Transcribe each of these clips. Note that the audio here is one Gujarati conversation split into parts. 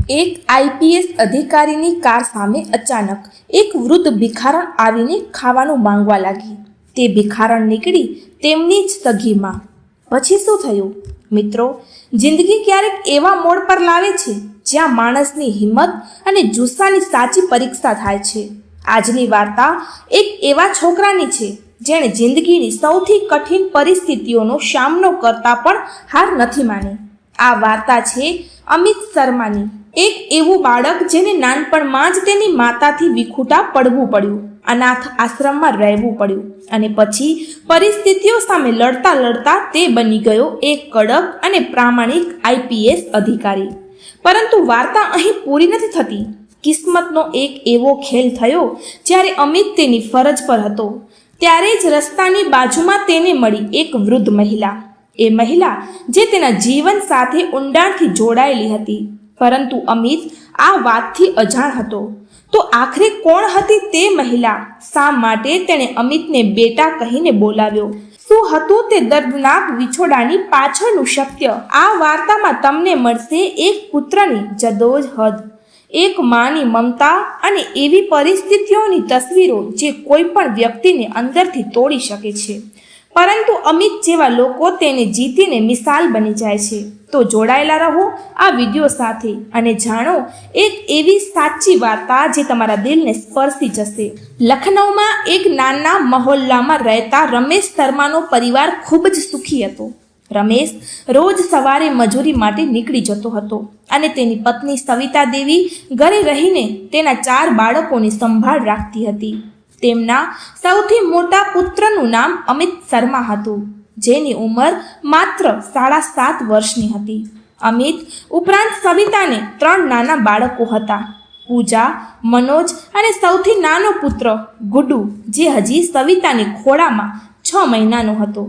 એક આઈપીએસ અધિકારીની કાર સામે અચાનક એક વૃદ્ધ ભિખારણ આવીને ખાવાનું માંગવા લાગી. તે ભિખારણ નીકળી તેમની જ સગીમાં. પછી શું થયું? મિત્રો, જિંદગી ક્યારેક એવા મોડ પર લાવે છે જ્યાં માણસની હિંમત અને જુસ્સાની સાચી પરીક્ષા થાય છે. આજની વાર્તા એક એવા છોકરાની છે જેણે જિંદગીની સૌથી કઠિન પરિસ્થિતિઓનો સામનો કરતા પણ હાર નથી માની. આ વાર્તા છે અમિત શર્માની. એક એવું બાળક જેને નાનપણમાં જ તેની માતાથી વિખૂટા પડવું પડ્યું, અનાથ આશ્રમમાં રહેવું પડ્યું અને પછી પરિસ્થિતિઓ સામે લડતા લડતા તે બની ગયો એક કડક અને પ્રામાણિક આઈપીએસ અધિકારી. પરંતુ વાર્તા અહીં પૂરી નથી થતી. કિસ્મતનો એક એવો ખેલ થયો જ્યારે અમિત તેની ફરજ પર હતો ત્યારે જ રસ્તાની બાજુમાં તેને મળી એક વૃદ્ધ મહિલા. એ મહિલા જે તેના જીવન સાથે ઊંડાણથી જોડાયેલી હતી. પરંતુ અમિત આ વાતથી અજાણ હતો. તો આખરે કોણ હતી તે મહિલા? શા માટે તેણે અમિતને બેટા કહીને બોલાવ્યો? શું હતું તે દર્દનાક વિછોડાની પાછળનું સત્ય? આ વાર્તામાં તમને મળશે એક પુત્રની જદોજહદ, એક માની મમતા અને એવી પરિસ્થિતિઓની તસવીરો જે કોઈ પણ વ્યક્તિને અંદરથી તોડી શકે છે. પરંતુ અમિત જેવા લોકો તેને જીતીને મિસાલ બની જાય છે. તો જોડાયેલા રહો આ વિડીયો સાથે અને જાણો એક એવી સાચી વાર્તા જે તમારા દિલને સ્પર્શી જશે. લખનૌમાં એક નાના મહોલ્લામાં રહેતા રમેશ શર્માનો પરિવાર ખૂબ જ સુખી હતો. રમેશ રોજ સવારે મજૂરી માટે નીકળી જતો હતો અને તેની પત્ની સવિતા દેવી ઘરે રહીને તેના 4 બાળકોની સંભાળ રાખતી હતી. તેમના સૌથી મોટા પુત્રનું નામ અમિત શર્મા હતું, જેની ઉંમર માત્ર 7.5 વર્ષની હતી. અમિત ઉપરાંત સવિતાને 3 નાના બાળકો હતા, પૂજા, મનોજ અને સૌથી નાનો પુત્ર ગુડ્ડુ, જે હજી સવિતાની ખોળામાં 6 મહિનાનો હતો.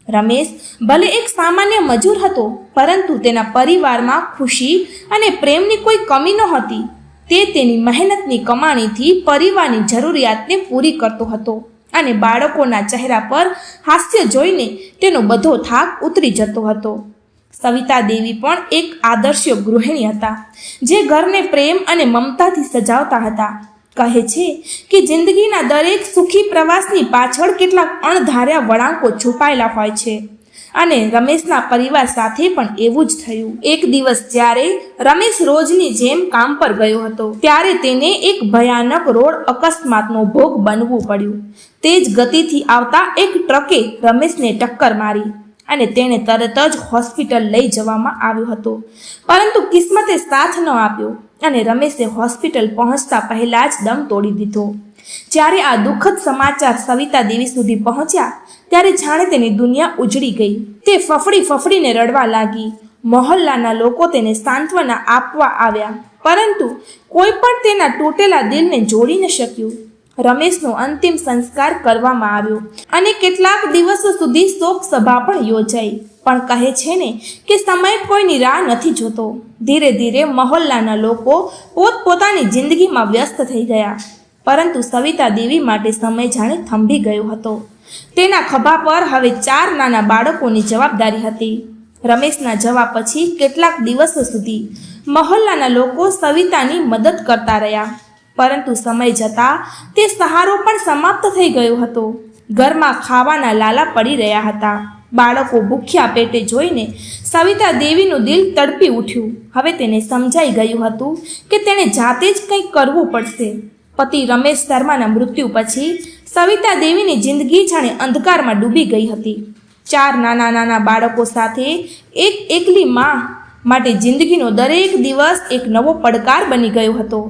રમેશ ભલે એક સામાન્ય મજૂર હતો, પરંતુ તેના પરિવારમાં ખુશી અને પ્રેમની કોઈ કમી નહોતી. તે તેની મહેનતની કમાણીથી પરિવારની જરૂરિયાતને પૂરી કરતો હતો અને બાળકોના ચહેરા પર હાસ્ય જોઈને તેનો બધો થાક ઉતરી જતો હતો. સવિતા દેવી પણ એક આદર્શ ગૃહિણી હતા, જે ઘરને પ્રેમ અને મમતાથી સજાવતા હતા. કહે છે કે જિંદગીના દરેક સુખી પ્રવાસની પાછળ કેટલાક અણધાર્યા વળાંકો છુપાયેલા હોય છે અને રમેશના પરિવાર સાથે પણ એવું જ થયું. એક દિવસ જ્યારે રમેશ રોજની જેમ કામ પર ગયો હતો ત્યારે તેને એક ભયાનક રોડ અકસ્માતનો ભોગ બનવું પડ્યું. તેજ ગતિથી આવતા એક ટ્રકે રમેશને ટક્કર મારી અને તેને તરત જ હોસ્પિટલ લઈ જવામાં આવ્યો હતો. પરંતુ કિસ્મતે સાથ ન આપ્યો અને રમેશે હોસ્પિટલ પહોંચતા પહેલા જ દમ તોડી દીધો. જ્યારે આ દુઃખદ સમાચાર સવિતા દેવી સુધી પહોંચ્યા ત્યારે જાણે તેની દુનિયા ઉજળી ગઈ. તે ફફડીને રડવા લાગી. મહોલ્લાના લોકો તેને સાંત્વના આપવા આવ્યા, પરંતુ કોઈ પણ તેના તૂટેલા દિલને જોડી ન શક્યું. રમેશનો અંતિમ સંસ્કાર કરવામાં આવ્યો અને કેટલાક દિવસો સુધી શોક સભા પણ યોજાઈ. પણ કહે છે ને કે સમય કોઈની રાહ નથી જોતો. ધીરે ધીરે મહોલ્લાના લોકો પોતપોતાની જિંદગીમાં વ્યસ્ત થઈ ગયા, પરંતુ સવિતા દેવી માટે સમય જાણે થંભી ગયો હતો. તેના ખભા પર હવે 4 નાના બાળકોની જવાબદારી હતી. રમેશના જવા પછી કેટલાક દિવસો સુધી મહોલ્લાના લોકો સવિતાની મદદ કરતા રહ્યા, પરંતુ સમય જતાં તે સહારો પણ સમાપ્ત થઈ ગયો હતો. ઘરમાં ખાવાના લાલા પડી રહ્યા હતા. બાળકો ભૂખ્યા પેટે જોઈને સવિતા દેવીનું દિલ તડપી ઉઠ્યું. હવે તેને સમજાઈ ગયું હતું કે તેણે જાતે જ કંઈક કરવું પડશે. પતિ રમેશ શર્માના મૃત્યુ પછી સવિતા દેવીની જિંદગી જાણે અંધકારમાં ડૂબી ગઈ હતી. 4 નાના બાળકો સાથે એક એકલી માં માટે જિંદગીનો દરેક દિવસ એક નવો પડકાર બની ગયો હતો.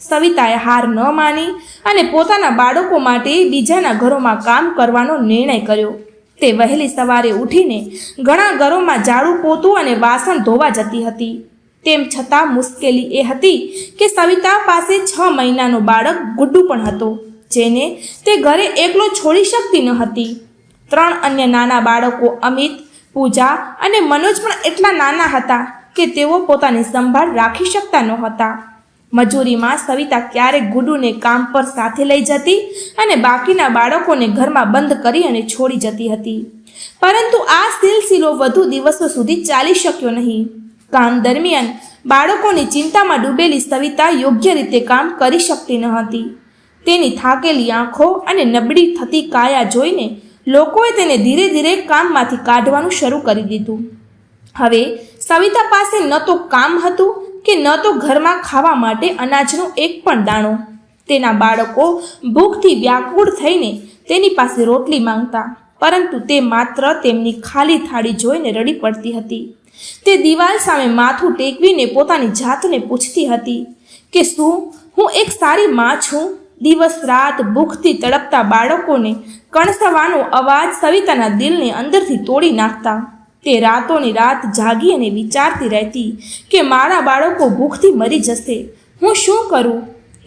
સવિતાએ હાર ન માની અને પોતાના બાળકો માટે બીજાના ઘરોમાં કામ કરવાનો નિર્ણય કર્યો. તે વહેલી સવારે ઉઠીને ઘણા ઘરોમાં ઝાડુ પોતું અને વાસણ ધોવા જતી હતી. તેમ છતાં મુશ્કેલી એ હતી કે સવિતા પાસે 6 મહિનાનો બાળક ગુડ્ડુ પણ હતો, જેને તે ઘરે એકલો છોડી શકતી ન હતી. 3 અન્ય નાના બાળકો અમિત, પૂજા અને મનોજ પણ એટલા નાના હતા કે તેઓ પોતાની સંભાળ રાખી શકતા નહોતા. મજૂરીમાં સવિતા ક્યારેક ગુડ્ડુને કામ પર સાથે લઈ જતી અને બાકીના બાળકોને ઘરમાં બંધ કરી અને છોડી જતી હતી. પરંતુ આ સિલસિલો વધુ દિવસો સુધી ચાલી શક્યો નહીં. કામ દરમિયાન બાળકોની ચિંતામાં ડૂબેલી સવિતા યોગ્ય રીતે કામ કરી શકતી ન હતી. તેની થાકેલી આંખો અને નબળી થતી કાયા જોઈને લોકોએ તેને ધીરે ધીરે કામમાંથી કાઢવાનું શરૂ કરી દીધું. હવે સવિતા પાસે ન તો કામ હતું કે ન તો ઘરમાં ખાવા માટે અનાજનો એક પણ દાણો. તેના બાળકો ભૂખથી વ્યાકુળ થઈને તેની પાસે રોટલી માંગતા, પરંતુ તે માત્ર તેમની ખાલી થાળી જોઈને રડી પડતી હતી. તે દિવાલ સામે માથું ટેકવીને પોતાની જાતને પૂછતી હતી કે શું હું એક સારી માં છું? દિવસ રાત ભૂખથી તડપતા બાળકોને કણસવાનો અવાજ સવિતાના દિલને અંદરથી તોડી નાખતા. તે રાતોની રાત જાગી અને વિચારતી રહેતી કે મારા બાળકો ભૂખથી મરી જશે, હું શું કરું?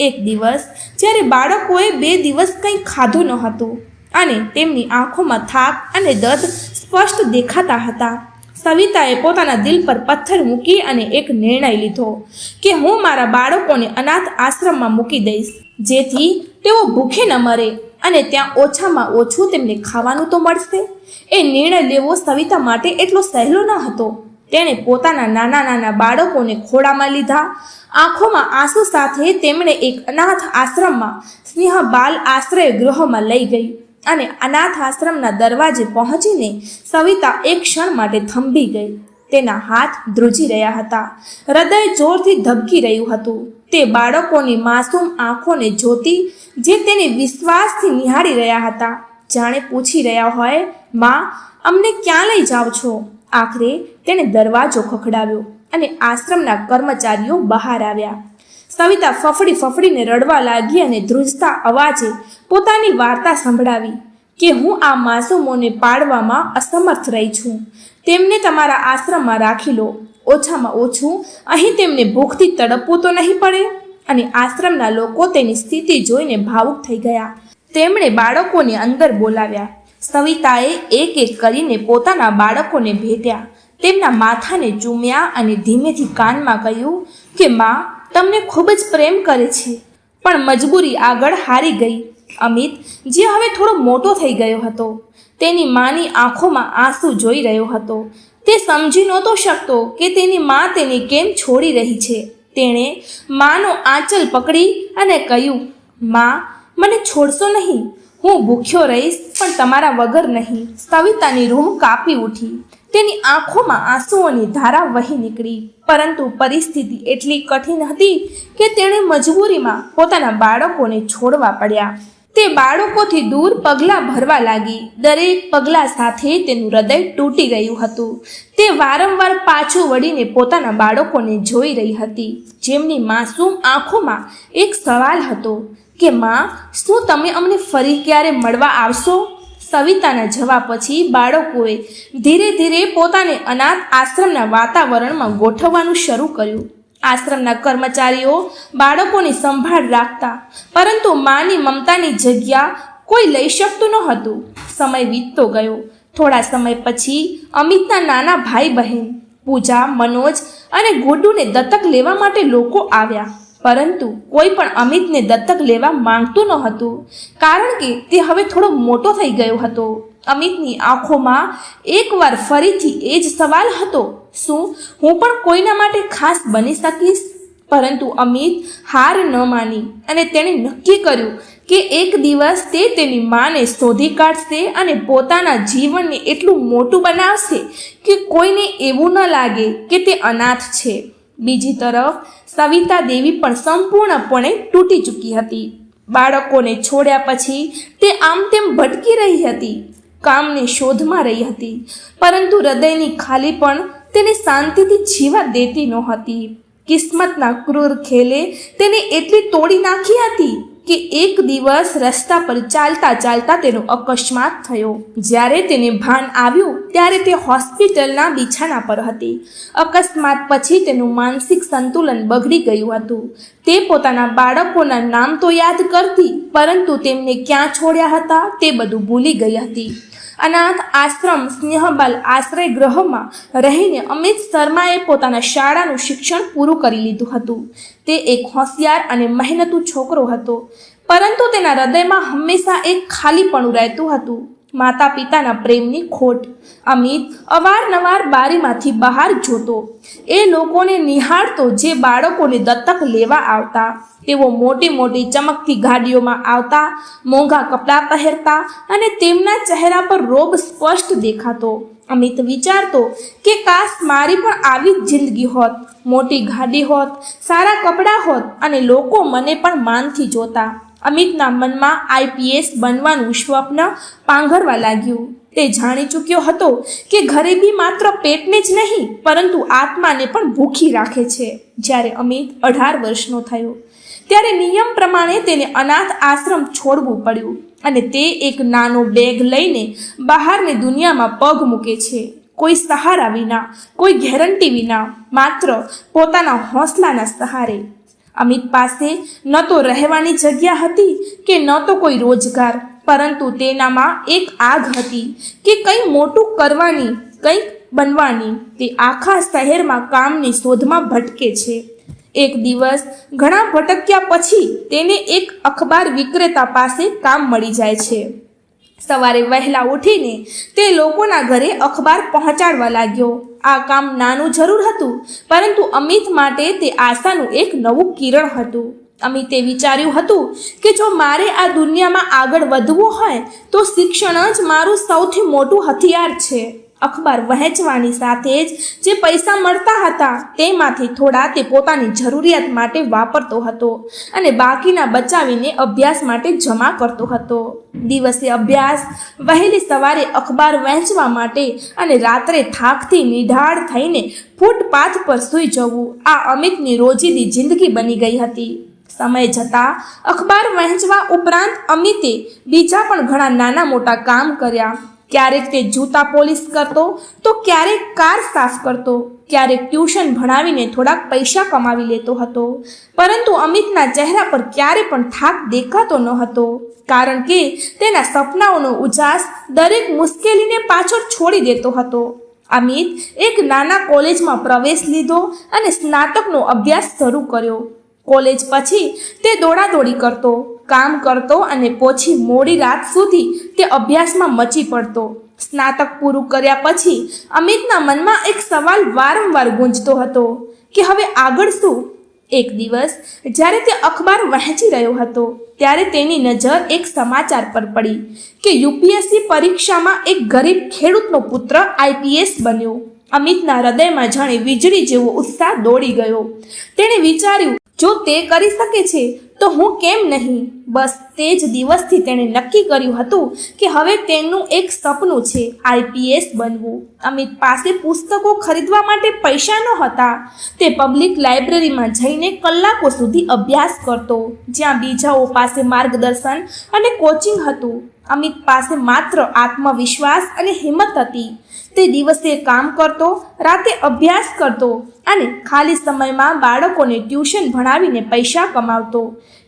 એક દિવસ જ્યારે બાળકોએ 2 દિવસ કંઈ ખાધું ન હતું અને તેમની આંખોમાં થાક અને દર્દ સ્પષ્ટ દેખાતા હતા, સવિતાએ પોતાના દિલ પર પથ્થર મૂકી અને એક નિર્ણય લીધો કે હું મારા બાળકોને અનાથ આશ્રમમાં મૂકી દઈશ, જેથી તેઓ ભૂખે ન મરે અને ત્યાં ઓછામાં ઓછું તેમને ખાવાનું તો મળશે. એ નિર્ણય લેવો સવિતા માટે એટલો સહેલો ન હતો. તેણે પોતાના નાના નાના બાળકોને ખોળામાં લીધા. આંખોમાં આંસુ સાથે તેમણે એક અનાથ આશ્રમમાં સ્નેહ બાલ આશ્રય ગૃહમાં લઈ ગઈ અને અનાથ આશ્રમના દરવાજે પહોંચીને સવિતા એક ક્ષણ માટે થંભી ગઈ. તેના હાથ ધ્રુજી રહ્યા હતા, હૃદય જોરથી ધબકી રહ્યું હતું. તે બાળકોની માસૂમ આંખોને જોતી, જે તેને વિશ્વાસથી નિહાળી રહ્યા હતા, જાણે પૂછી રહ્યા હોય, માં, અમને ક્યાં લઈ જાઓ છો? આખરે તેણે દરવાજો ખખડાવ્યો અને આશ્રમના કર્મચારીઓ બહાર આવ્યા. સવિતા ફફડી ફફડીને રડવા લાગી અને ધ્રુજતા અવાજે પોતાની વાર્તા સંભળાવી કે હું આ માસૂમોને પાળવામાં અસમર્થ રહી છું. તેમને તમારા આશ્રમમાં રાખી લો. ઓછામાં ઓછું અહીં તેમને ભૂખથી તડપવું તો નહીં પડે. અને આશ્રમના લોકો તેની સ્થિતિ જોઈને ભાવુક થઈ ગયા. તેમણે બાળકોને અંદર બોલાવ્યા. સવિતાએ એક એક કરીને પોતાના બાળકોને ભેટ્યા, તેમના માથાને ચૂમ્યા અને ધીમેથી કાનમાં કહ્યું કે માં તમને ખૂબ જ પ્રેમ કરે છે, પણ મજબૂરી આગળ હારી ગઈ. અમિત, જે હવે થોડો મોટો થઈ ગયો હતો, તેની માની આંખોમાં આંસુ જોઈ રહ્યો હતો. તે સમજી નહોતો શકતો કે તેની માં તેને કેમ છોડી રહી છે. તેણે માનો આંચલ પકડી અને કહ્યું, માં, મને છોડશો નહીં. હું ભૂખ્યો રહીશ, પણ તમારા વગર નહીં. સવિતાની રૂહ કાપી ઉઠી. તેની આંખોમાં આંસુઓની ધારા વહી નીકળી. પરંતુ પરિસ્થિતિ એટલી કઠિન હતી કે તેણે મજબૂરીમાં પોતાના બાળકોને છોડવા પડ્યા. તે બાળકોથી દૂર પગલાં ભરવા લાગી. દરેક પગલાં સાથે તેનું હૃદય તૂટી રહ્યું હતું. તે વારંવાર પાછું વળીને પોતાના બાળકોને જોઈ રહી હતી, જેમની માસૂમ આંખોમાં એક સવાલ હતો કે માં, શું તમે અમને ફરી ક્યારે મળવા આવશો? સવિતાના જવાબ પછી બાળકોએ ધીરે ધીરે પોતાને અનાથ આશ્રમના વાતાવરણમાં ગોઠવવાનું શરૂ કર્યું. આશ્રમના કર્મચારીઓ બાળકોની સંભાળ રાખતા, પરંતુ માની મમતાની જગ્યા કોઈ લઈ શકતું ન હતું. સમય વીતતો ગયો. થોડા સમય પછી અમિતના નાના ભાઈ બહેન પૂજા, મનોજ અને ગુડ્ડુને દત્તક લેવા માટે લોકો આવ્યા, પરંતુ કોઈ પણ અમિતને દત્તક લેવા માંગતું ન હતું, કારણ કે તે હવે થોડો મોટો થઈ ગયો હતો. અમિતની આંખોમાં એકવાર ફરીથી એ જ સવાલ હતો, શું હું પણ કોઈના માટે ખાસ બની શકીશ? પરંતુ અમિત હાર ન માની અને તેણે નક્કી કર્યું કે એક દિવસ તે તેની માને શોધી કાઢશે અને પોતાના જીવનને એટલું મોટું બનાવશે કે કોઈને એવું ન લાગે કે તે અનાથ છે. બીજી તરફ સવિતા દેવી પણ સંપૂર્ણપણે તૂટી ચૂકી હતી. બાળકોને છોડ્યા પછી તે આમ તેમ ભટકી રહી હતી, કામની શોધમાં રહી હતી, પરંતુ હૃદયની ખાલી પણ તેને શાંતિથી જીવા દેતી નહોતી. કિસ્મતના ક્રૂર ખેલે તેને એટલી તોડી નાખી હતી કે એક દિવસ રસ્તા પર ચાલતા ચાલતા તેનો અકસ્માત થયો. જ્યારે તેને ભાન આવ્યું ત્યારે તે હોસ્પિટલના બિછાના પર હતી. અકસ્માત પછી તેનું માનસિક સંતુલન બગડી ગયું હતું. તે પોતાના બાળકોના નામ તો યાદ કરતી, પરંતુ તેમને ક્યાં છોડ્યા હતા તે બધું ભૂલી ગઈ હતી. અનાથ આશ્રમ સ્નેહબાલ આશ્રય ગૃહમાં રહીને અમિત શર્માએ પોતાના શાળાનું શિક્ષણ પૂરું કરી લીધું હતું. તે એક હોશિયાર અને મહેનતુ છોકરો હતો, પરંતુ તેના હૃદયમાં હંમેશા એક ખાલીપણું રહેતું હતું. માતા પિતાના પ્રેમની ખોટ. અમિત અવારનવાર બારીમાંથી બહાર જોતો, એ લોકોને નિહાળતો જે બાળકોને દત્તક લેવા આવતા. તેઓ મોટી મોટી ચમકતી ગાડીઓમાં આવતા, મોંઘા કપડાં પહેરતા અને તેમના ચહેરા પર રોબ સ્પષ્ટ દેખાતો. અમિત વિચારતો કે કાશ મારી પણ આવી જ જિંદગી હોત, મોટી ગાડી હોત, સારા કપડાં હોત અને લોકો મને પણ માનથી જોતા. અમિતના મનમાં આઈપીએસ બનવાનું સ્વપ્ન પાંઘરવા લાગ્યું. તે જાણી ચૂક્યો હતો કે ગરીબી માત્ર પેટને જ નહીં પરંતુ આત્માને પણ ભૂખી રાખે છે. જ્યારે અમિત 18 વર્ષનો થયો ત્યારે નિયમ પ્રમાણે તેને અનાથ આશ્રમ છોડવું પડ્યું અને તે એક નાનો બેગ લઈને બહારની દુનિયામાં પગ મૂકે છે. કોઈ સહારા વિના, કોઈ ગેરંટી વિના, માત્ર પોતાના હોંસલાના સહારે. અમિત પાસે ન તો રહેવાની જગ્યા હતી કે ન તો કોઈ રોજગાર, પરંતુ તેનામાં એક આગ હતી કે કંઈ મોટું કરવાની, કંઈક બનવાની. તે આખા શહેરમાં કામની શોધમાં ભટકે છે. એક દિવસ ઘણા ભટક્યા પછી તેને એક અખબાર વિક્રેતા પાસે કામ મળી જાય છે. સવારે વહેલા ઉઠીને તે લોકોના ઘરે અખબાર પહોંચાડવા લાગ્યો. આ કામ નાનું જરૂર હતું, પરંતુ અમિત માટે તે આશાનું એક નવું કિરણ હતું. અમિતે વિચાર્યું હતું કે જો મારે આ દુનિયામાં આગળ વધવું હોય તો શિક્ષણ જ મારું સૌથી મોટું હથિયાર છે. અખબાર વહેંચવાની સાથે જ જે પૈસા મળતા હતા તેમાંથી થોડા તે પોતાની જરૂરિયાત માટે વાપરતો હતો અને બાકીના બચાવીને અભ્યાસ માટે જમા કરતો હતો. દિવસે અભ્યાસ, વહેલી સવારે અખબાર વહેંચવા માટે અને રાત્રે થાકથી નિઢાળ થઈને ફૂટપાથ પર સૂઈ જવું આ અમિતની રોજીદી જિંદગી બની ગઈ હતી. સમય જતાં અખબાર વહેંચવા ઉપરાંત અમિતે બીજા પણ ઘણા નાના મોટા કામ કર્યા. ક્યારેક તે જૂતા પોલિશ કરતો તો ક્યારેક કાર સાફ કરતો, ક્યારેક ટ્યુશન ભણાવીને થોડાક પૈસા કમાવી લેતો હતો. પરંતુ અમિતના ચહેરા પર ક્યારે પણ થાક દેખાતો ન હતો, કારણ કે તેના સપનાઓનો ઉજાસ દરેક મુશ્કેલીને પાછળ છોડી દેતો હતો. અમિત એક નાના કોલેજમાં પ્રવેશ લીધો અને સ્નાતકનો અભ્યાસ શરૂ કર્યો. કોલેજ પછી તે દોડાદોડી કરતો, કામ કરતો અને પછી મોડી રાત સુધી તે અભ્યાસમાં મચી પડતો. સ્નાતક પૂરું કર્યા પછી અમિતના મનમાં એક સવાલ વારંવાર ગુંજતો હતો કે હવે આગળ શું? એક દિવસ જ્યારે તે અખબાર વહેંચી રહ્યો હતો ત્યારે તેની નજર એક સમાચાર પર પડી કે યુપીએસસી પરીક્ષામાં એક ગરીબ ખેડૂતનો પુત્ર આઈપીએસ બન્યો. અમિતના હૃદયમાં જાણે વીજળી જેવો ઉત્સાહ દોડી ગયો. તેણે વિચાર્યું, જો તે કરી શકે છે તો હું કેમ નહીં? બસ તે જ દિવસથી તેણે નક્કી કર્યું હતું કે હવે તેનું એક સપનું છે, આઈપીએસ બનવું. અમિત પાસે પુસ્તકો ખરીદવા માટે પૈસા નહોતા. તે પબ્લિક લાઇબ્રેરીમાં જઈને કલાકો સુધી અભ્યાસ કરતો, જ્યાં બીજાઓ પાસે માર્ગદર્શન અને કોચિંગ હતું. અમિત પાસે માત્ર આત્મવિશ્વાસ અને હિંમત હતી. તે દિવસે કામ કરતો, રાતે અભ્યાસ કરતો અને ખાલી સમયમાં બાળકોને ટ્યુશન ભણાવીને પૈસા કમાવતો.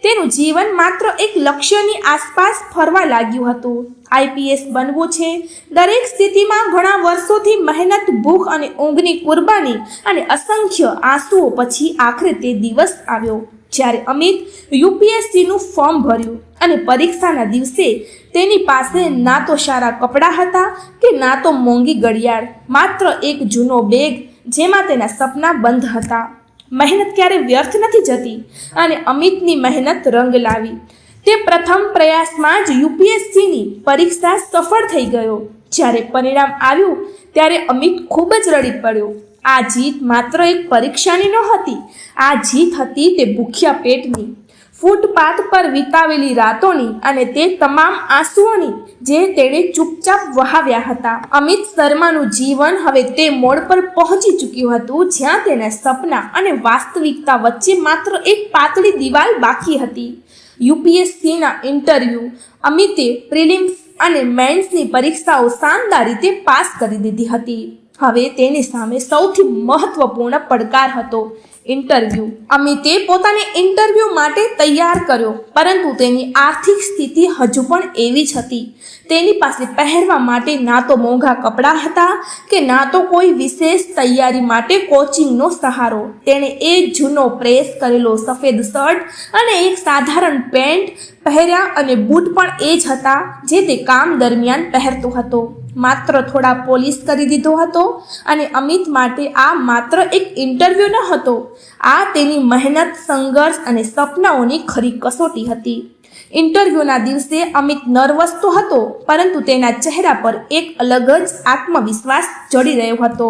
તેનું જીવન માત્ર એક લક્ષ્યની આસપાસ ફરવા લાગ્યું હતું. આઈપીએસ બનવું છે. દરેક સ્થિતિમાં ઘણા વર્ષોથી મહેનત, ભૂખ અને ઊંઘની કુરબાની અને અસંખ્ય આંસુઓ પછી આખરે તે દિવસ આવ્યો જ્યારે અમિત યુપીએસસીનું ફોર્મ ભર્યું અને પરીક્ષાના દિવસે તેની પાસે ના તો સારા કપડાં હતા કે ના તો મોંઘી ઘડિયાળ, માત્ર એક જૂનો બેગ જેમાં તેના સપના બંધ હતા. મહેનત ક્યારે વ્યર્થ નથી જતી અને અમિતની મહેનત રંગ લાવી. તે પ્રથમ પ્રયાસમાં જ યુપીએસસીની પરીક્ષા સફળ થઈ ગયો. જ્યારે પરિણામ આવ્યું ત્યારે અમિત ખૂબ જ રડી પડ્યો. આ જીત માત્ર એક પરીક્ષાની નહોતી, આ જીત હતી તે ભૂખ્યા પેટની, ફૂટપાથ પર વિતાવેલી રાતોની અને તે તમામ આંસુઓની જે તેણે ચૂપચાપ વહાવ્યા હતા. અમિત શર્માનું જીવન હવે તે મોડ પર પહોંચી ચૂક્યું હતું જ્યાં તેના સપના અને વાસ્તવિકતા વચ્ચે માત્ર એક પાતળી દિવાલ બાકી હતી. યુપીએસસીના ઇન્ટરવ્યૂ. અમિતે પ્રિલિમ્સ અને મેન્સની પરીક્ષાઓ શાનદાર રીતે પાસ કરી દીધી હતી. હવે તેની સામે સૌથી મહત્વપૂર્ણ પડકાર હતો, ઇન્ટરવ્યૂ. અમિતે પોતાને ઇન્ટરવ્યૂ માટે તૈયાર કર્યો, પરંતુ તેની આર્થિક સ્થિતિ હજુ પણ એવી જ હતી. તેની પાસે પહેરવા માટે ના તો મોંઘા કપડાં હતા કે ના તો કોઈ વિશેષ તૈયારી માટે કોચિંગનો સહારો. તેણે એક જૂનો પ્રેસ કરેલો સફેદ શર્ટ અને એક સાધારણ પેન્ટ પહેર્યા અને બૂટ પણ એ જ હતા જે તે કામ દરમિયાન પહેરતો હતો. માત્ર થોડા પોલિશ કરી દીધો હતો અને અમિત માટે આ માત્ર એક ઇન્ટરવ્યૂ ન હતો. આ તેની મહેનત, સંઘર્ષ અને સપનાઓની ખરી કસોટી હતી. ઇન્ટરવ્યૂના દિવસે અમિત નર્વસ તો હતો, પરંતુ તેના ચહેરા પર એક અલગ જ આત્મવિશ્વાસ જડી રહ્યો હતો.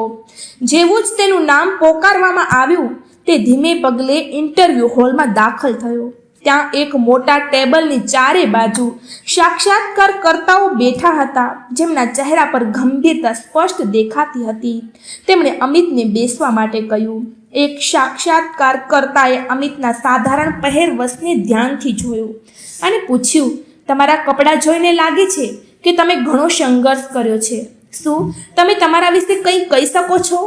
જેવું જ તેનું નામ પોકારવામાં આવ્યું, તે ધીમે પગલે ઇન્ટરવ્યૂ હોલમાં દાખલ થયો. ત્યાં એક મોટા ટેબલની ચારે બાજુ સાક્ષાત્કારકર્તાઓ બેઠા હતા, જેમના ચહેરા પર ગંભીરતા સ્પષ્ટ દેખાતી હતી. તેમણે અમિતને બેસવા માટે કહ્યું. એક સાક્ષાત્કારકર્તાએ અમિતના સાધારણ પહેરવેશને ધ્યાનથી જોયું અને પૂછ્યું, તમારા કપડાં જોઈને લાગે છે કે તમે ઘણો સંઘર્ષ કર્યો છે. શું તમે તમારા વિશે કંઈ કહી શકો છો?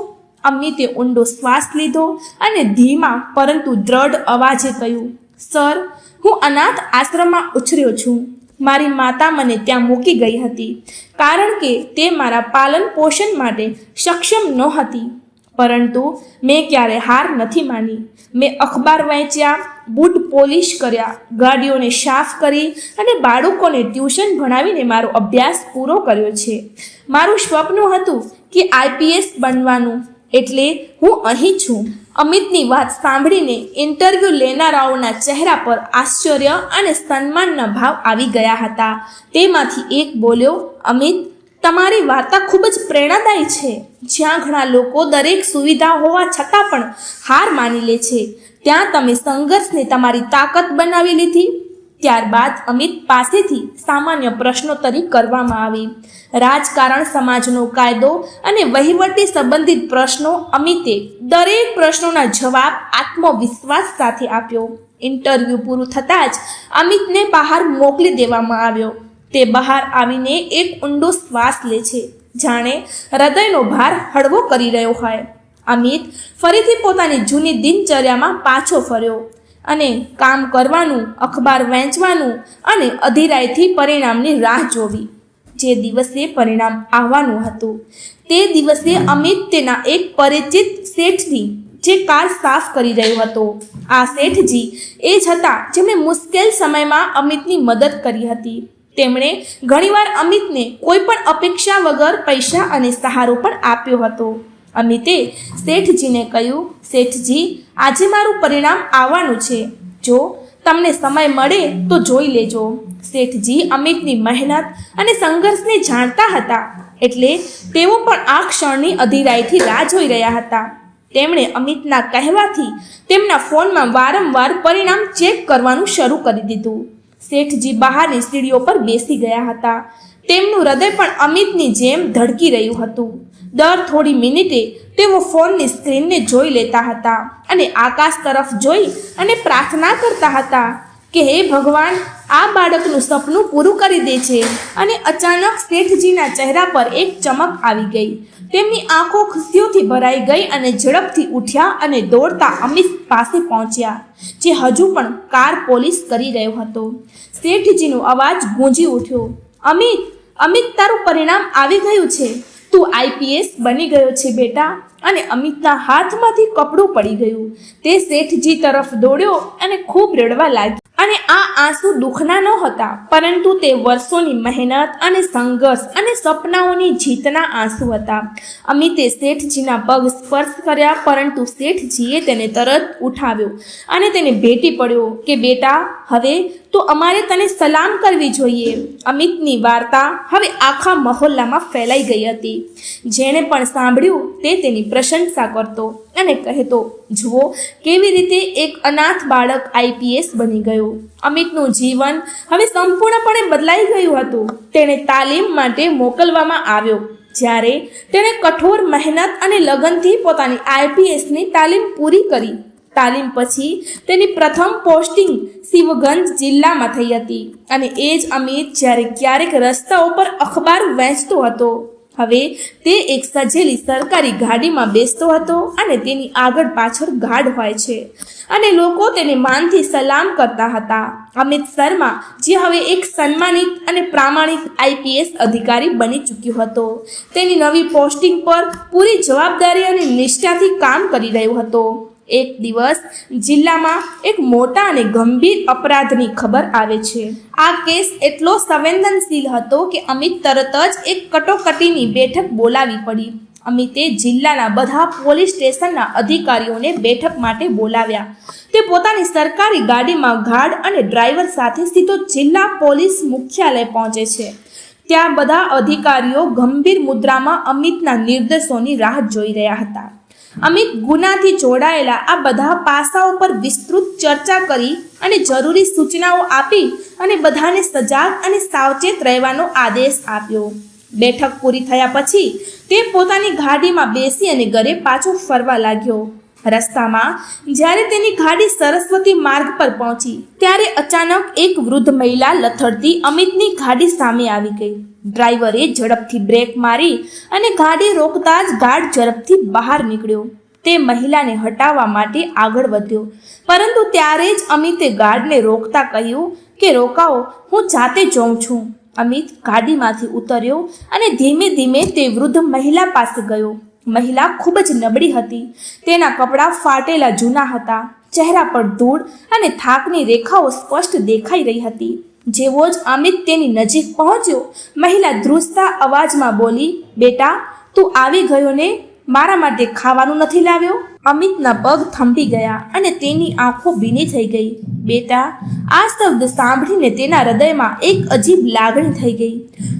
અમિતે ઊંડો શ્વાસ લીધો અને ધીમા પરંતુ દ્રઢ અવાજે કહ્યું, સર, હું અનાથ આશ્રમમાં ઉછર્યો છું. મારી માતા મને ત્યાં મૂકી ગઈ હતી કારણ કે તે મારા પાલન પોષણ માટે સક્ષમ નહોતી. પરંતુ મેં ક્યારે હાર નથી માની. મેં અખબાર વાંચ્યા, બૂટ પોલિશ કર્યા, ગાડીઓને સાફ કરી અને બાળકોને ટ્યુશન ભણાવીને મારો અભ્યાસ પૂરો કર્યો છે. મારું સ્વપ્ન હતું કે આઈપીએસ બનવાનું, એટલે હું અહીં છું. અમિતની વાત સાંભળીને ઇન્ટરવ્યૂ લેનારાઓના ચહેરા પર આશ્ચર્ય અને સન્માનના ભાવ આવી ગયા હતા. તેમાંથી એક બોલ્યો, અમિત, તમારી વાર્તા ખૂબ જ પ્રેરણાદાયી છે. જ્યાં ઘણા લોકો દરેક સુવિધા હોવા છતાં પણ હાર માની લે છે, ત્યાં તમે સંઘર્ષને તમારી તાકાત બનાવી લીધી. ત્યારબાદ અમિત પાસેથી સામાન્ય પ્રશ્નોત્તરી કરવામાં આવી. રાજકારણ, સમાજનો કાયદો અને વહીવટી સંબંધિત પ્રશ્નો. અમિતે દરેક પ્રશ્નોના જવાબ આત્મવિશ્વાસ સાથે આપ્યો. ઇન્ટરવ્યૂ પૂરું થતાં જ અમિતને બહાર મોકલી દેવામાં આવ્યો. તે બહાર આવીને એક ઊંડો શ્વાસ લે છે, જાણે હૃદયનો ભાર હળવો કરી રહ્યો હોય. અમિત ફરીથી પોતાની જૂની દિનચર્યામાં પાછો ફર્યો અને કામ કરવાનું, અખબાર વાંચવાનું અને અધીરાઈથી પરિણામની રાહ જોવી. જે દિવસે પરિણામ આવવાનું હતું તે દિવસે અમિત તેના એક પરિચિત શેઠની જે કાર સાફ કરી રહ્યો હતો. આ શેઠજી એ જ હતા જેમણે મુશ્કેલ સમયમાં અમિતની મદદ કરી હતી. તેમણે ઘણીવાર અમિતને કોઈ પણ અપેક્ષા વગર પૈસા અને સહારો પણ આપ્યો હતો. અમિતે શેઠજીને કહ્યું, શેઠજી, આજે મારું પરિણામ આવવાનું છે. જો તમને સમય મળે તો જોઈ લેજો. શેઠજી અમિતની મહેનત અને સંઘર્ષને જાણતા હતા, એટલે તેઓ પણ આ ક્ષણની અધીરાઈથી રાહ જોઈ રહ્યા હતા. તેમણે અમિતના કહેવાથી તેમના ફોનમાં વારંવાર પરિણામ ચેક કરવાનું શરૂ કરી દીધું. શેઠજી બહારની સીડીઓ પર બેસી ગયા હતા. તેમનું હૃદય પણ અમિતની જેમ ધડકી રહ્યું હતું. દર થોડી મિનિટે તેઓ ફોનની સ્ક્રીનને જોઈ લેતા હતા અને આકાશ તરફ જોઈ અને પ્રાર્થના કરતા હતા કે હે ભગવાન, આ બાળકનું સપનું પૂરું કરી દે છે. અને અચાનક શેઠજીના ચહેરા પર એક ચમક આવી ગઈ. તેમની આંખો ખુશીઓથી ભરાઈ ગઈ અને ઝડપથી ઉઠ્યા અને દોડતા અમિત પાસે પહોંચ્યા, જે હજુ પણ કાર પોલિશ કરી રહ્યો હતો. શેઠજીનો અવાજ ગૂંજી ઉઠ્યો, અમિત, અમિત, તારું પરિણામ આવી ગયું છે. તું આઈપીએસ બની ગયો છે બેટા. અને અમિતના હાથમાંથી કપડું પડી ગયું. તે શેઠજી તરફ દોડ્યો અને ખૂબ રડવા લાગ્યો. અને આ આંસુ દુઃખના ન હતા, પરંતુ તે વર્ષોની મહેનત અને સંઘર્ષ અને સપનાઓની જીતના આંસુ હતા. અમિતે શેઠજીના પગ સ્પર્શ કર્યા, પરંતુ શેઠજીએ તેને તરત ઉઠાવ્યો અને તેને ભેટી પડ્યો કે બેટા, હવે તો અમારે તને સલામ કરવી જોઈએ. અમિતની વાર્તા હવે આખા મહોલ્લામાં ફેલાઈ ગઈ હતી. જેણે પણ સાંભળ્યું તે તેની પ્રશંસા કરતો અને કહેતો, જુઓ કેવી રીતે એક અનાથ બાળક આઈપીએસ બની ગયો. અમિતનું જીવન હવે સંપૂર્ણપણે બદલાઈ ગયું હતું. તેણે તાલીમ માટે મોકલવામાં આવ્યો. જ્યારે તેણે કઠોર મહેનત અને લગનથી પોતાની આઈપીએસની તાલીમ પૂરી કરી. તાલીમ પછી તેની પ્રથમ પોસ્ટિંગ શિવગંજ જિલ્લામાં થઈ હતી. અને એ જ અમિત જ્યારે ક્યારેક રસ્તાઓ પર અખબાર વેચતો હતો, હવે તે એક સજેલી સરકારી ગાડીમાં બેસતો હતો અને તેની આગળ પાછળ ગાર્ડ હોય છે અને લોકો તેને માનથી સલામ કરતા હતા. અમિત શર્મા, જે હવે એક સન્માનિત અને પ્રામાણિક આઈપીએસ અધિકારી બની ચૂક્યો હતો, તેની નવી પોસ્ટિંગ પર પૂરી જવાબદારી અને નિષ્ઠાથી કામ કરી રહ્યો હતો. એક દિવસ જિલ્લામાં એક મોટા અને ગંભીર અપરાધની ખબર આવે છે. આ કેસ એટલો સંવેદનશીલ હતો કે અમિત તરત જ એક કટોકટીની બેઠક બોલાવી પડી. અમિતે જિલ્લાના બધા પોલીસ સ્ટેશનના અધિકારીઓને બેઠક માટે બોલાવ્યા. તે પોતાની સરકારી ગાડીમાં ગાર્ડ અને ડ્રાઈવર સાથે સીધો જિલ્લા પોલીસ મુખ્યાલય પહોંચે છે. ત્યાં બધા અધિકારીઓ ગંભીર મુદ્રામાં અમિતના નિર્દેશોની રાહ જોઈ રહ્યા હતા. અમિત ગુનાથી જોડાયેલા આ બધા પાસાઓ પર વિસ્તૃત ચર્ચા કરી અને જરૂરી સૂચનાઓ આપી અને બધાને સજાગ અને સાવચેત રહેવાનો આદેશ આપ્યો. બેઠક પૂરી થયા પછી તે પોતાની ગાડીમાં બેસી અને ઘરે પાછો ફરવા લાગ્યો. રસ્તામાં જ્યારે તેની ગાડી સરસ્વતી માર્ગ પર પહોંચી ત્યારે અચાનક એક વૃદ્ધ મહિલા લથડતી અમિતની ગાડી સામે આવી ગઈ. ડ્રાઈવરે ઝડપથી બ્રેક મારી અને ગાડી રોકતા જ ગાર્ડ ઝડપથી બહાર નીકળ્યો. તે મહિલાને હટાવવા માટે આગળ વધ્યો, પરંતુ ત્યારે જ અમિતે ગાર્ડને રોકતા કહ્યું કે રોકાઓ, હું જાતે જોઉં છું. અમિત ગાડીમાંથી ઉતર્યો અને ધીમે ધીમે તે વૃદ્ધ મહિલા પાસે ગયો. મહિલા ખૂબ જ નબળી હતી. તેના કપડાં ફાટેલા જૂના હતા. ચહેરા પર ધૂળ અને થાકની રેખાઓ સ્પષ્ટ દેખાઈ રહી હતી. જેવો જ અમિત તેની નજીક પહોંચ્યો, મહિલા ધ્રુસતા અવાજમાં બોલી, બેટા, તું આવી ગયો ને? મારા માટે ખાવાનું નથી લાવ્યો? અમિતના પગ થંભી ગયા અને તેની આંખો ભીની થઈ ગઈ. બેટા, આ શબ્દ સાંભળીને તેના હૃદયમાં એક અજીબ લાગણી થઈ ગઈ.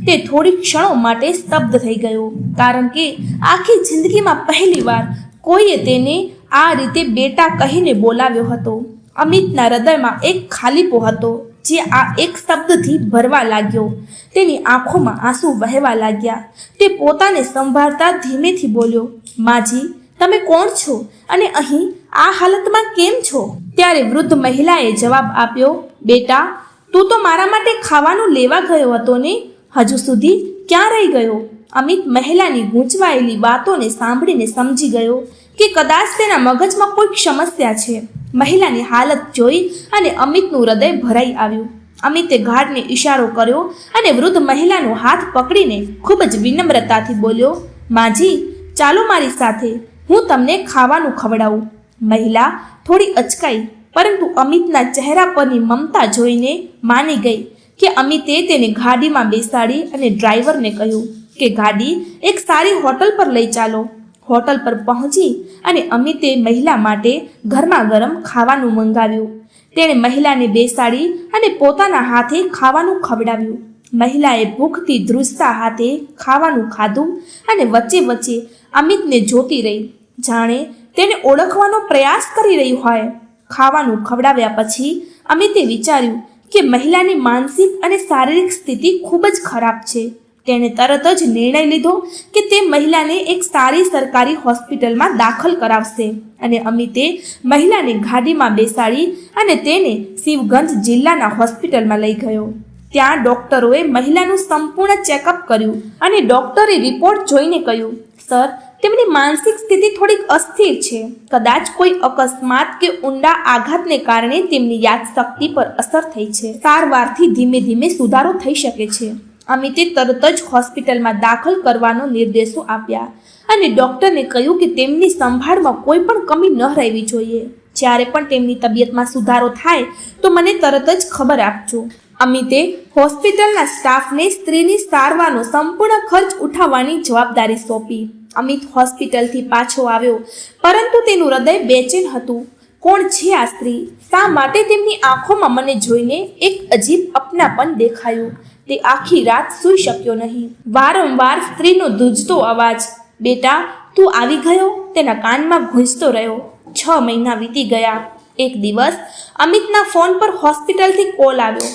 તે થોડી ક્ષણો માટે સ્તબ્ધ થઈ ગયો, કારણ કે આખી જિંદગીમાં પહેલીવાર કોઈએ તેને આ રીતે બેટા કહીને બોલાવ્યો હતો. અમિતના હૃદયમાં એક ખાલીપો હતો જે આ એક શબ્દથી ભરવા લાગ્યો. તેની આંખોમાં આંસુ વહેવા લાગ્યા. તે પોતાને સંભાળતા ધીમેથી બોલ્યો, માજી, તમે કોણ છો અને અહીં આ હાલતમાં કેમ છો? ત્યારે વૃદ્ધ મહિલાએ જવાબ આપ્યો, બેટા, તું તો મારા માટે ખાવાનું લેવા ગયો હતો ને? હજુ સુધી ક્યાં રહી ગયો? અમિત મહિલાની ગૂંચવાયેલી વાતોને સાંભળીને સમજી ગયો કે કદાચ તેના મગજમાં કોઈક સમસ્યા છે. મહિલાની હાલત જોઈ અને અમિતનું હૃદય ભરાઈ આવ્યું. અમિતે ગાર્ડને ઈશારો કર્યો અને વૃદ્ધ મહિલાનો હાથ પકડીને ખૂબ જ વિનમ્રતાથી બોલ્યો, માજી, ચાલો મારી સાથે, હું તમને ખાવાનું ખવડાવું. મહિલા થોડી અચકાઈ, પરંતુ અમિતના ચહેરા પરની મમતા જોઈને માની ગઈ કે અમિતે તેને ગાડીમાં બેસાડી અને ડ્રાઈવરને કહ્યું કે ગાડી એક સારી હોટલ પર લઈ ચાલો. હોટલ પર પહોંચી અને અમિતે મહિલા માટે ગરમા ગરમ ખાવાનું મંગાવ્યું. તેણે મહિલાને બેસાડી અને પોતાના હાથે ખાવાનું ખવડાવ્યું. મહિલાએ ભૂખથી ધ્રુસતા હાથે ખાવાનું ખાધું અને વચ્ચે વચ્ચે અમિતને જોતી રહી, જાણે તેને ઓળખવાનો પ્રયાસ કરી રહી હોય. ખાવાનું ખવડાવ્યા પછી અમિતે વિચાર્યું કે મહિલાની માનસિક અને શારીરિક સ્થિતિ ખૂબ જ ખરાબ છે. તેણે તરત જ નિર્ણય લીધો કે તે મહિલાને એક સારી સરકારી હોસ્પિટલમાં દાખલ કરાવશે અને અમિતે મહિલાને ગાડીમાં બેસાડી અને તેને શિવગંજ જિલ્લાના હોસ્પિટલમાં લઈ ગયો. ત્યાં ડોક્ટરોએ મહિલાનું સંપૂર્ણ ચેકઅપ કર્યું અને ડોક્ટરે રિપોર્ટ જોઈને કહ્યું, સર, તેમની માનસિક સ્થિતિ થોડીક અસ્થિર છે. કદાચ કોઈ અકસ્માત કે ઊંડા આઘાતને કારણે તેમની યાદશક્તિ પર અસર થઈ છે. સારવારથી ધીમે ધીમે સુધારો થઈ શકે છે. અમિતે તરત જ હોસ્પિટલમાં દાખલ કરવાનો નિર્દેશો આપ્યા અને ડોક્ટરને કહ્યું કે તેમની સંભાળમાં કોઈ પણ કમી ન રહેવી જોઈએ. જ્યારે પણ તેમની તબિયતમાં સુધારો થાય તો મને તરત જ ખબર આપજો. અમિતે હોસ્પિટલના સ્ટાફને સ્ત્રીની સારવારનો સંપૂર્ણ ખર્ચ ઉઠાવવાની જવાબદારી સોંપી. અમિત હોસ્પિટલથી પાછો આવ્યો, પરંતુ તેનું હૃદય બેચેન હતું. કોણ છે આ સ્ત્રી? શા માટે તેમની આંખોમાં મને જોઈને એક અજીબ અપનાપન દેખાયું? તે આખી રાત સૂઈ શક્યો નહીં. વારંવાર સ્ત્રીનો ધ્રુજતો અવાજ, બેટા, તું આવી ગયો, તેના કાનમાં ગૂંજતો રહ્યો. 6 મહિના વીતી ગયા. એક દિવસ અમિતના ફોન પર હોસ્પિટલથી કોલ આવ્યો.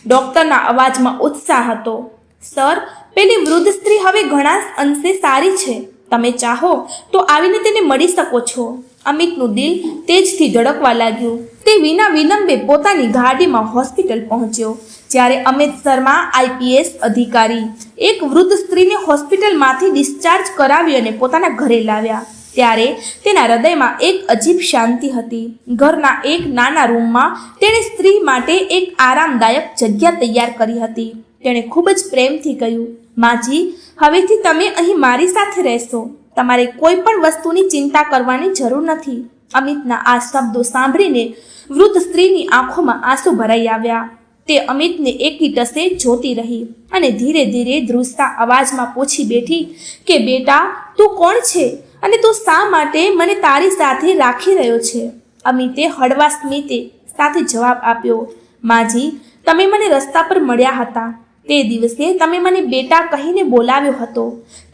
ડોક્ટરના અવાજમાં ઉત્સાહ હતો. સર, પેલી વૃદ્ધ સ્ત્રી હવે ઘણા અંશે સારી છે. તમે ચાહો તો આવીને તેને મળી શકો છો. અમિતનું દિલ તેજથી ધડકવા લાગ્યું. તે વિના વિલંબે પોતાની ગાડીમાં હોસ્પિટલ પહોંચ્યો. જ્યારે અમિત શર્મા IPS અધિકારી એક વૃદ્ધ સ્ત્રીને હોસ્પિટલમાંથી ડિસ્ચાર્જ કરાવી અને પોતાના ઘરે લાવ્યા ત્યારે તેના હૃદયમાં એક અજીબ શાંતિ હતી. ઘરના એક નાના રૂમમાં તેણે સ્ત્રી માટે એક આરામદાયક જગ્યા તૈયાર કરી હતી. તેણે ખૂબ જ પ્રેમથી કહ્યું, માજી, હવેથી તમે અહીં મારી સાથે રહેશો. તમારે કોઈ પણ વસ્તુની ચિંતા કરવાની જરૂર નથી. અમિતના આ શબ્દો સાંભળીને વૃદ્ધ સ્ત્રીની આંખોમાં આંસુ ભરાઈ આવ્યા. તે અમિતને એકીટસે જોતી રહી અને ધીરે ધીરે ધ્રુજતા અવાજમાં પૂછી બેઠી કે બેટા, તું કોણ છે અને તું શા માટે મને તારી સાથે રાખી રહ્યો છે? અમિતે હળવા સ્મિતે સાથે જવાબ આપ્યો, માજી, તમે મને રસ્તા પર મળ્યા હતા. તે દિવસે તમે મને બેટા કહીને બોલાવ્યો હતો.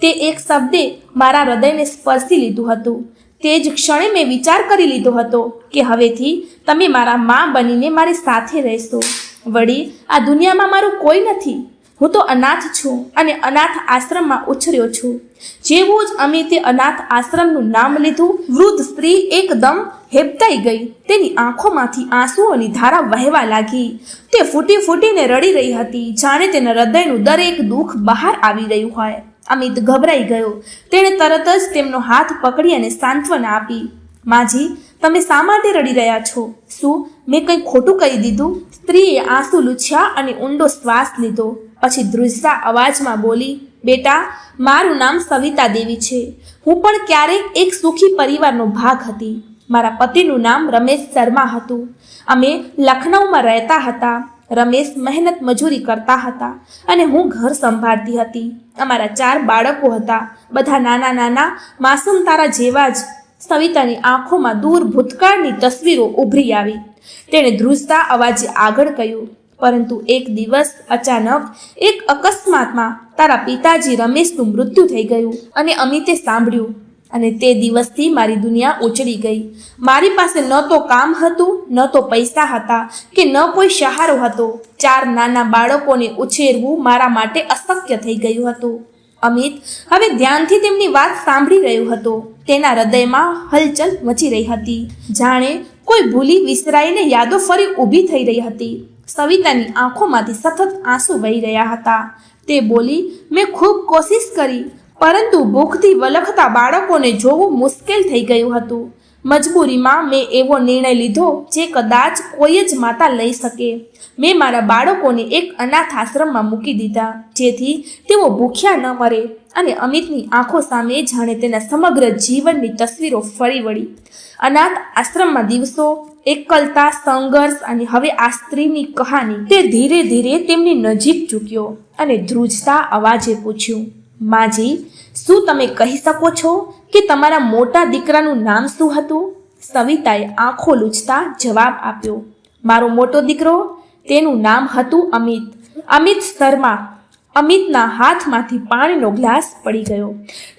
તે એક શબ્દે મારા હૃદયને સ્પર્શી લીધું હતું. તે જ ક્ષણે મેં વિચાર કરી લીધો હતો કે હવેથી તમે મારા મા બનીને મારી સાથે રહેશો. વળી આ દુનિયામાં મારું કોઈ નથી. હું તો અનાથ છું અને અનાથ આશ્રમમાં ઉછર્યો છું. જેવું જ અમિતે અનાથ આશ્રમનું નામ લીધું, વૃદ્ધ સ્ત્રી એકદમ હેબતાઈ ગઈ. તેની આંખોમાંથી આંસુઓની ધારા વહેવા લાગી. તે ફૂટી ફૂટીને રડી રહી હતી, જાણે તેના હૃદયનું દરેક દુઃખ બહાર આવી રહ્યું હોય. અમિત ગભરાઈ ગયો. તેણે તરત જ તેમનો હાથ પકડી અને સાંત્વના આપી. માજી, તમે શા માટે રડી રહ્યા છો? શું મેં કંઈ ખોટું કહી દીધું? સ્ત્રીએ આંસુ લૂછ્યા અને ઊંડો શ્વાસ લીધો. પછી ધ્રુજતા અવાજમાં બોલી, બેટા, મારું નામ સવિતા દેવી છે. હું પણ ક્યારેક એક સુખી પરિવારનો ભાગ હતી. મારા પતિનું નામ રમેશ શર્મા હતું. અમે લખનૌમાં રહેતા હતા. રમેશ મહેનત મજૂરી કરતા હતા અને હું ઘર સંભાળતી હતી. અમારા 4 બાળકો હતા, બધા નાના નાના માસૂમ તારા જેવા જ. સવિતાની આંખોમાં દૂર ભૂતકાળની તસવીરો ઉભરી આવી. તેણે ધ્રુજતા અવાજે આગળ કહ્યું, પરંતુ એક દિવસ અચાનક એક અકસ્માતમાં તારા પિતાજી રમેશનું મૃત્યુ થઈ ગયું અને અમિતે સાંભળ્યું. અને તે દિવસથી મારી દુનિયા ઉજળી ગઈ. મારી પાસે ન તો કામ હતું, ન તો પૈસા હતા કે ન કોઈ સહારો હતો. 4 નાના બાળકોને ઉછેરવું મારા માટે અશક્ય થઈ ગયું હતું. અમિત હવે ધ્યાનથી તેમની વાત સાંભળી રહ્યો હતો. તેના હૃદયમાં હલચલ મચી રહી હતી, જાણે કોઈ ભૂલી વિસરાઈને યાદો ફરી ઊભી થઈ રહી હતી. સવિતાની આંખોમાંથી સતત આંસુ વહી રહ્યા હતા. તે બોલી, મેં ખૂબ કોશિશ કરી, પરંતુ ભૂખથી વલખતા બાળકોને જોવું મુશ્કેલ થઈ ગયું હતું. મજબૂરીમાં મેં એવો નિર્ણય લીધો જે કદાચ કોઈ જ માતા લઈ શકે. મેં મારા બાળકોને એક અનાથ આશ્રમમાં મૂકી દીધા, જેથી તેઓ ભૂખ્યા ન મરે. અને અમિતની આંખો સામે જાણે તેના સમગ્ર જીવનની તસવીરો ફરી વળી. અનાથ આશ્રમમાં દિવસો, એકલતા, સંઘર્ષ અને હવે આ સ્ત્રીની કહાની. તે ધીરે ધીરે તેમની નજીક ઝૂક્યો અને ધ્રુજતા અવાજે પૂછ્યું, માજી, શું તમે કહી શકો છો કે તમારા મોટા દીકરાનું નામ શું હતું? સવિતાએ આંખો લૂછતા જવાબ આપ્યો, મારો મોટો દીકરો, તેનું નામ હતું અમિત. અમિત શર્મા. અમિતના હાથમાંથી પાણીનો ગ્લાસ પડી ગયો.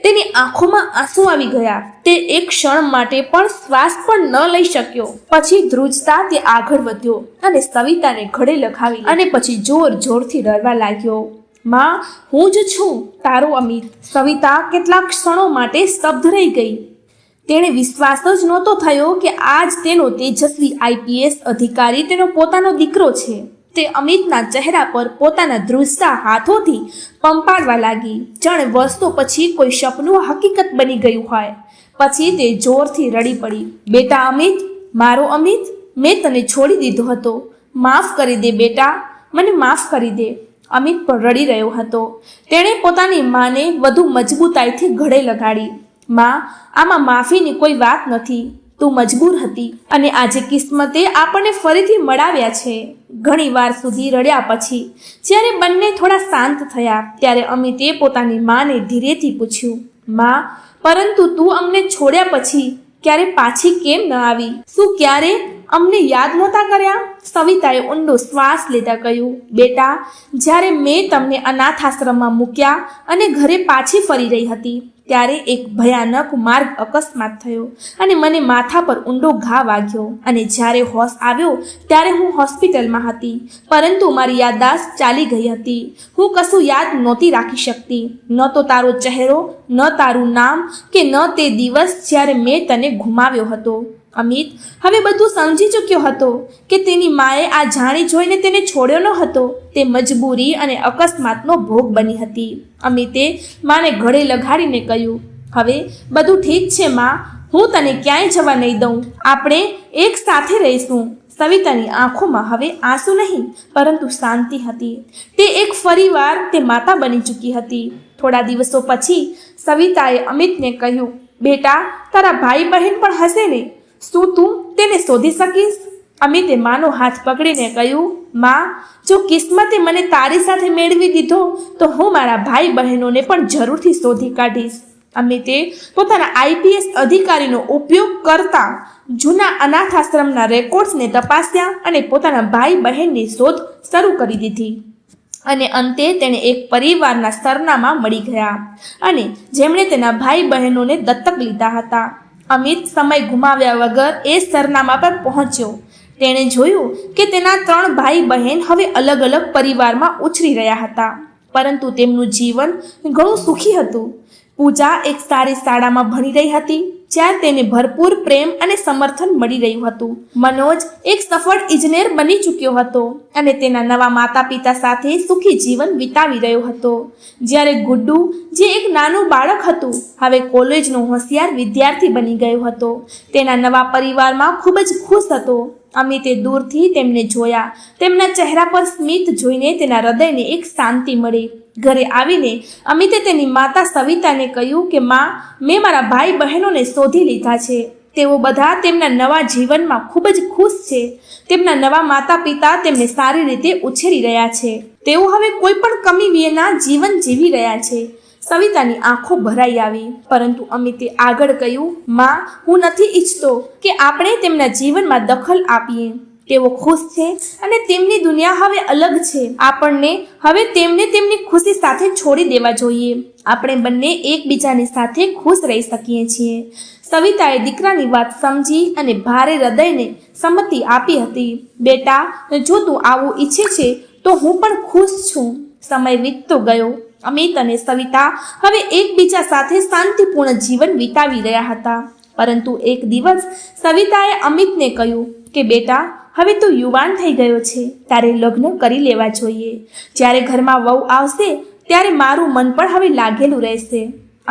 તેની આંખોમાં આંસુ આવી ગયા. તે એક ક્ષણ માટે પણ શ્વાસ પણ ન લઈ શક્યો. પછી ધ્રુજતા તે આગળ વધ્યો અને સવિતાને ગળે લગાવી અને પછી જોર જોરથી રડવા લાગ્યો. માં, હું જ છું, તારો અમિત. સવિતા કેટલાક ક્ષણો માટે સ્તબ્ધ રહી ગઈ. તેણે વિશ્વાસ જ નહોતો થયો કે આજ તેનો તેજસ્વી IPS અધિકારી તેનો પોતાનો દીકરો છે. તે અમિતના ચહેરા પર પોતાના ધ્રુજતા હાથોથી પંપાડવા લાગી, જાણે વર્ષો પછી કોઈ સપનું હકીકત બની ગયું હોય. પછી તે જોરથી રડી પડી. બેટા અમિત, મારો અમિત, મેં તને છોડી દીધો હતો. માફ કરી દે બેટા, મને માફ કરી દે. અમિત પણ રડી રહ્યો હતો. તેણે પોતાની માને વધુ મજબૂતાઈથી ગળે લગાડી. માં, આમાં માફીની કોઈ વાત નથી. તું મજબૂર હતી અને આજે કિસ્મતે આપણને ફરીથી મળાવ્યા છે. ઘણી વાર સુધી રડ્યા પછી જ્યારે બંને થોડા શાંત થયા ત્યારે અમિતે પોતાની માને ધીરેથી પૂછ્યું, માં, પરંતુ તું અમને છોડ્યા પછી ક્યારે પાછી કેમ ન આવી? શું ક્યારે અમને યાદ નહોતા કર્યા? સવિતાએ ઊંડો શ્વાસ લેતા કહ્યું, બેટા, જ્યારે મેં તમને અનાથ આશ્રમમાં મૂક્યા અને ઘરે પાછી ફરી રહી હતી ત્યારે એક ભયાનક માર્ગ અકસ્માત થયો અને મને માથા પર ઊંડો ઘા વાગ્યો. અને જ્યારે હોશ આવ્યો ત્યારે હું હોસ્પિટલમાં હતી, પરંતુ મારી યાદદાસ્ત ચાલી ગઈ હતી. હું કશું યાદ નહોતી રાખી શકતી, ન તો તારો ચહેરો, ન તારું નામ કે ન તે દિવસ જ્યારે મેં તને ગુમાવ્યો હતો. અમિત હવે બધું સમજી ચૂક્યો હતો કે તેની માએ આ જાણી જોઈને તેને છોડ્યો ન હતો, તે મજબૂરી અને અકસ્માતનો ભોગ બની હતી. અમિતે માને ગળે લગાડીને કહ્યું, હવે બધું ઠીક છે માં, હું તને ક્યાંય જવા નહીં દઉં, આપણે એક સાથે રહીશું. સવિતાની આંખોમાં હવે આંસુ નહીં પરંતુ શાંતિ હતી. તે એક ફરીવાર તે માતા બની ચૂકી હતી. થોડા દિવસો પછી સવિતાએ અમિતને કહ્યું, બેટા, તારા ભાઈ બહેન પણ હશે ને? શું તું તેને શોધી શકીશ? અમિતે માનો હાથ પકડીને કહ્યું, માં, જો કિસ્મતે મને તારી સાથે મેળવી દીધો તો હું મારા ભાઈ બહેનોને પણ જરૂરથી શોધી કાઢીશ. અમિતે પોતાના આઈપીએસ અધિકારીનો ઉપયોગ કરતા જૂના અનાથ આશ્રમના રેકોર્ડ્સને તપાસ્યા અને પોતાના ભાઈ બહેનની શોધ શરૂ કરી દીધી. અને અંતે તેણે એક પરિવારના સરનામા મળી ગયા અને જેમણે તેના ભાઈ બહેનોને દત્તક લીધા હતા. અમિત સમય ગુમાવ્યા વગર એ સરનામા પર પહોંચ્યો. તેણે જોયું કે તેના 3 ભાઈ બહેન હવે અલગ અલગ પરિવારમાં ઉછરી રહ્યા હતા, પરંતુ તેમનું જીવન ઘણું સુખી હતું. પૂજા એક સારી શાળામાં ભણી રહી હતી, જ્યાં તેને ભરપૂર પ્રેમ અને સમર્થન મળી રહ્યું હતું. મનોજ એક સફળ ઇજનેર બની ચૂક્યો હતો અને તેના નવા માતા પિતા સાથે સુખી જીવન વિતાવી રહ્યો હતો. જ્યારે ગુડ્ડુ, જે એક નાનું બાળક હતું, હવે કોલેજનો હોશિયાર વિદ્યાર્થી બની ગયો હતો. તેના નવા પરિવારમાં ખૂબ જ ખુશ હતો. અમિતે દૂરથી તેમને જોયા. તેમના ચહેરા પર સ્મિત જોઈને તેના હૃદયને એક શાંતિ મળી. ઘરે આવીને અમિતે તેની માતા સવિતાને કહ્યું કે માં, મેં મારા ભાઈ બહેનોને શોધી લીધા છે. તેઓ બધા તેમના નવા જીવનમાં ખૂબ જ ખુશ છે. તેમના નવા માતા પિતા તેમને સારી રીતે ઉછેરી રહ્યા છે. તેઓ હવે કોઈ પણ કમી વિના જીવન જીવી રહ્યા છે. સવિતાની આંખો ભરાઈ આવી, પરંતુ અમિતે આગળ કહ્યું, માં, હું નથી ઈચ્છતો કે આપણે તેમના જીવનમાં દખલ આપીએ. તેઓ ખુશ છે અને તેમની દુનિયા હવે અલગ છે. આપણને હવે તેમને તેમની ખુશી સાથે છોડી દેવા જોઈએ. આપણે બંને એકબીજાની સાથે ખુશ રહી શકીએ છીએ. સવિતાએ દીકરાની વાત સમજી અને ભારે હૃદયને સંમતિ આપી હતી. બેટા, જો તું આવું ઈચ્છે છે તો હું પણ ખુશ છું. સમય વીતતો ગયો. અમિત અને સવિતા હવે એકબીજા સાથે શાંતિપૂર્ણ જીવન વિતાવી રહ્યા હતા. પરંતુ એક દિવસ સવિતાએ અમિતને કહ્યું કે બેટા, હવે તું યુવાન થઈ ગયો છે, તારે લગ્ન કરી લેવા જોઈએ. જ્યારે ઘરમાં વહુ આવશે ત્યારે મારું મન પણ હવે લાગેલું રહેશે.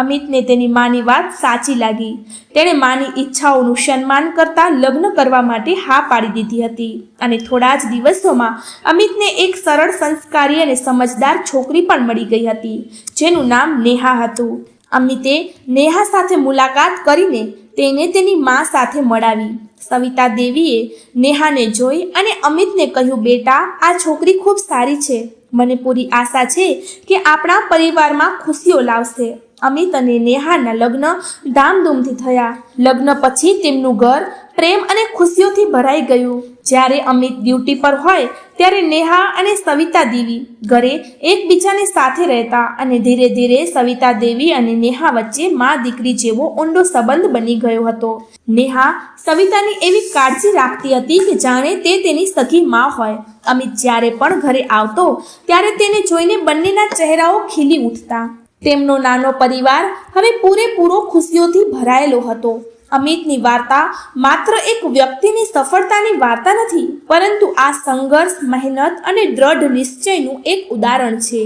અમિતને તેની માની વાત સાચી લાગી. તેણે માની ઈચ્છાઓનું સન્માન કરતા લગ્ન કરવા માટે હા પાડી દીધી હતી. અને થોડા જ દિવસોમાં અમિતને એક સરળ, સંસ્કારી અને સમજદાર છોકરી પણ મળી ગઈ હતી, જેનું નામ નેહા હતું. અમિતે નેહા સાથે મુલાકાત કરીને તેને તેની મા સાથે મળાવી. સવિતા દેવીએ નેહાને જોઈ અને અમિતને કહ્યું, બેટા, આ છોકરી ખૂબ સારી છે. મને પૂરી આશા છે કે આપણા પરિવારમાં ખુશીઓ લાવશે. અમિત અને નેહાના લગ્ન ધામધૂમથી થયા. લગ્ન પછી તેમનું ઘર પ્રેમ અને ખુશીઓથી ભરાઈ ગયું. જ્યારે અમિત ડ્યુટી પર હોય ત્યારે નેહા અને સવિતા દેવી ઘરે એકબીજાની સાથે રહેતા અને ધીરે ધીરે સવિતા દેવી અને નેહા વચ્ચે મા દીકરી જેવો ઊંડો સંબંધ બની ગયો હતો. નેહા સવિતાની એવી કાળજી રાખતી હતી કે જાણે તે તેની સગી મા હોય. અમિત જ્યારે પણ ઘરે આવતો ત્યારે તેને જોઈને બંનેના ચહેરાઓ ખીલી ઉઠતા. તેમનો નાનો પરિવાર હવે પૂરેપૂરો ખુશીઓથી ભરાયેલો હતો. અમિતની વાર્તા માત્ર એક વ્યક્તિની સફળતાની વાર્તા નથી, પરંતુ આ સંઘર્ષ, મહેનત અને દ્રઢ નિશ્ચયનું એક ઉદાહરણ છે.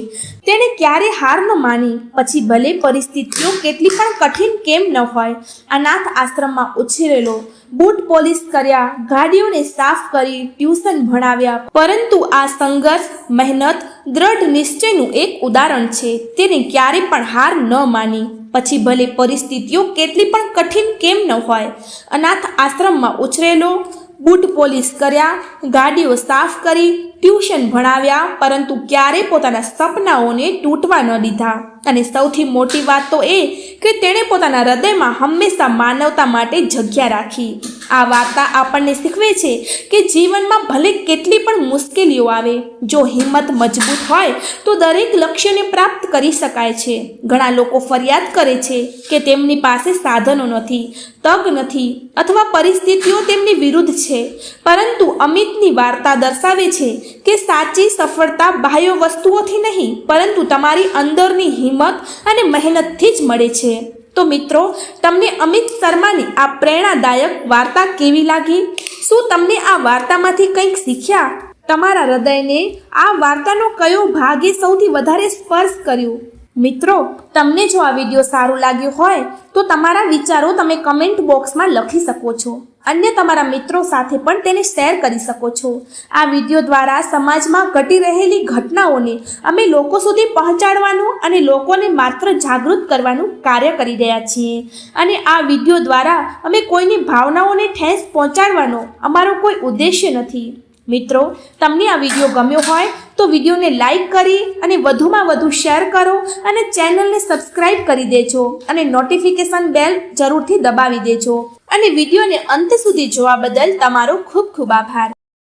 તેણે ક્યારે હાર ન માની, પછી ભલે પરિસ્થિતિઓ કેટલી પણ કઠિન કેમ ન હોય. અનાથ આશ્રમમાં ઉછરેલો, બૂટ પોલિશ કર્યા, ગાડીઓને સાફ કરી, ટ્યુશન ભણાવ્યા, પરંતુ આ સંઘર્ષ, મહેનત, દ્રઢ નિશ્ચયનું એક ઉદાહરણ છે. તેને ક્યારે પણ હાર ન માની, પછી ભલે પરિસ્થિતિઓ કેટલી પણ કઠિન કેમ ન હોય. અનાથ આશ્રમમાં ઉછરેલો, બૂટ પોલિશ કર્યા, ગાડીઓ સાફ કરી, ટ્યુશન ભણાવ્યા, પરંતુ ક્યારે પોતાના સપનાઓને તૂટવા ન દીધા. અને સૌથી મોટી વાત તો એ કે તેણે પોતાના હૃદયમાં હંમેશા માનવતા માટે જગ્યા રાખી. આ વાર્તા આપણને શીખવે છે કે જીવનમાં ભલે કેટલી પણ મુશ્કેલીઓ આવે, જો હિંમત મજબૂત હોય તો દરેક લક્ષ્યને પ્રાપ્ત કરી શકાય છે. ઘણા લોકો ફરિયાદ કરે છે કે તેમની પાસે સાધનો નથી, તક નથી અથવા પરિસ્થિતિઓ તેમની વિરુદ્ધ છે, પરંતુ અમિતની વાર્તા દર્શાવે છે કે સાચી સફળતા બાહ્ય વસ્તુઓથી નહીં, પરંતુ તમારી અંદરની હિંમત અને મહેનતથી જ મળે છે. તો મિત્રો, તમને અમિત શર્માની આ પ્રેરણાદાયક વાર્તા કેવી લાગી? શું તમને આ વાર્તામાંથી કંઈક શીખ્યા? તમારા હૃદયને આ વાર્તાનો કયો ભાગે સૌથી વધારે સ્પર્શ કર્યું? મિત્રો, તમને જો આ વિડીયો સારું લાગ્યું હોય તો તમારા વિચારો તમે કમેન્ટ બોક્સમાં લખી શકો છો. અન્ય તમારા મિત્રો સાથે પણ તેને શેર કરી શકો છો. આ વિડીયો દ્વારા સમાજમાં ઘટી રહેલી ઘટનાઓને અમે લોકો સુધી પહોંચાડવાનું અને લોકોને માત્ર જાગૃત કરવાનું કાર્ય કરી રહ્યા છીએ. અને આ વિડીયો દ્વારા અમે કોઈની ભાવનાઓને ઠેસ પહોંચાડવાનો અમારો કોઈ ઉદ્દેશ્ય નથી. મિત્રો, તમને આ વિડીયો ગમ્યો હોય તો વિડીયોને લાઈક કરી અને વધુમાં વધુ શેર કરો અને ચેનલને સબસ્ક્રાઈબ કરી દેજો અને નોટિફિકેશન બેલ જરૂરથી દબાવી દેજો. અને વિડીયોને અંત સુધી જોવા બદલ તમારો ખૂબ ખૂબ આભાર.